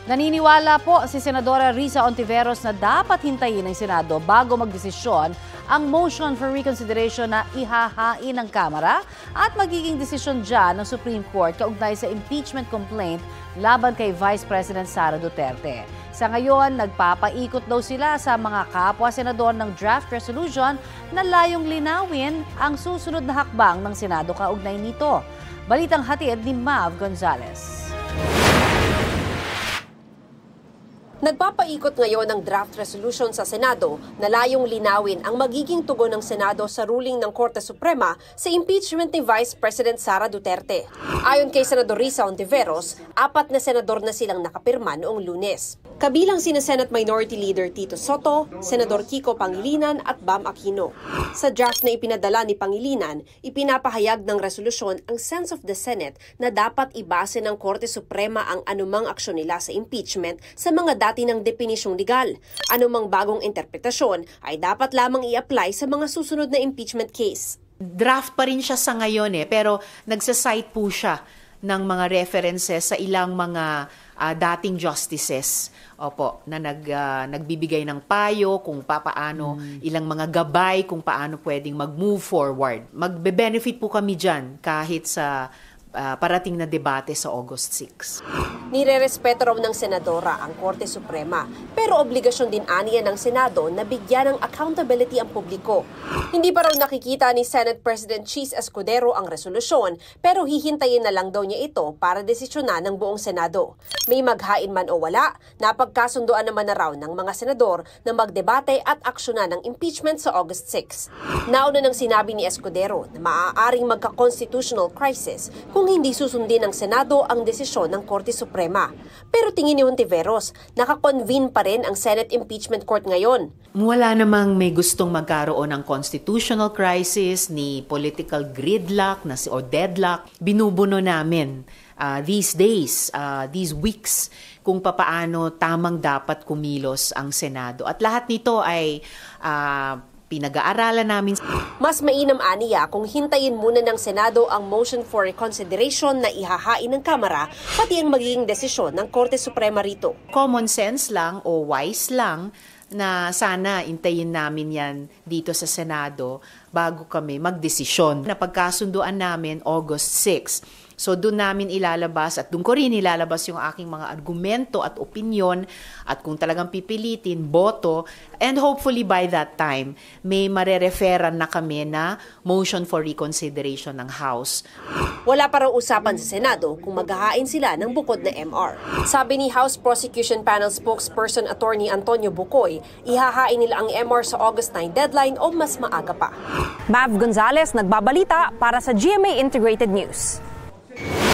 Naniniwala po si Senadora Risa Hontiveros na dapat hintayin ng Senado bago magdesisyon ang motion for reconsideration na ihahain ng Kamara at magiging desisyon dyan ng Supreme Court kaugnay sa impeachment complaint laban kay Vice President Sara Duterte. Sa ngayon, nagpapaikot daw sila sa mga kapwa-senador ng draft resolution na layong linawin ang susunod na hakbang ng Senado kaugnay nito. Balitang hatid ni Mav Gonzalez. Nagpapaikot ngayon ang draft resolution sa Senado na layong linawin ang magiging tugon ng Senado sa ruling ng Korte Suprema sa impeachment ni Vice President Sara Duterte. Ayon kay Senador Risa Hontiveros, 4 na senador na silang nakapirma noong Lunes. Kabilang sina Senate Minority Leader Tito Soto, Senador Kiko Pangilinan at Bam Aquino. Sa draft na ipinadala ni Pangilinan, ipinapahayag ng resolusyon ang sense of the Senate na dapat ibase ng Korte Suprema ang anumang aksyon nila sa impeachment sa mga dati ng depinisyong legal. Anumang bagong interpretasyon ay dapat lamang i-apply sa mga susunod na impeachment case. Draft pa rin siya sa ngayon pero nagsasite po siya ng mga references sa ilang mga dating justices na nagbibigay ng payo kung paano, ilang mga gabay kung paano pwedeng mag-move forward. Magbe-benefit po kami dyan kahit sa parating na debate sa August 6. Nirerespeto raw ng Senadora ang Korte Suprema, pero obligasyon din aniya ng Senado na bigyan ng accountability ang publiko. Hindi pa raw nakikita ni Senate President Chis Escudero ang resolusyon, pero hihintayin na lang daw niya ito para desisyonan ng buong Senado. May maghain man o wala, napagkasunduan naman na raw ng mga senador na magdebate at aksyonan ng impeachment sa August 6. Nauna nang sinabi ni Escudero na maaaring magka-constitutional crisis kung hindi susundin ng Senado ang desisyon ng Korte Suprema. Pero tingin ni Hontiveros, nakakonvene pa rin ang Senate Impeachment Court ngayon. Wala namang may gustong magkaroon ng constitutional crisis ni political gridlock o deadlock. Binubuno namin these days, these weeks, kung papaano tamang dapat kumilos ang Senado. At lahat nito ay pinag-aaralan namin. Mas mainam aniya kung hintayin muna ng Senado ang motion for reconsideration na ihahain ng Kamara, pati ang magiging desisyon ng Korte Suprema rito. Common sense lang o wise lang na sana intayin namin yan dito sa Senado bago kami magdesisyon. Napagkasunduan namin August 6. So doon namin ilalabas at doon ko rin ilalabas yung aking mga argumento at opinyon at kung talagang pipilitin, boto, and hopefully by that time, may marereferan na kami na motion for reconsideration ng House. Wala pa raw usapan sa Senado kung maghahain sila ng bukod na MR. Sabi ni House Prosecution Panel spokesperson Attorney Antonio Bucoy, ihahain nila ang MR sa August 9 deadline o mas maaga pa. Mav Gonzalez nagbabalita para sa GMA Integrated News.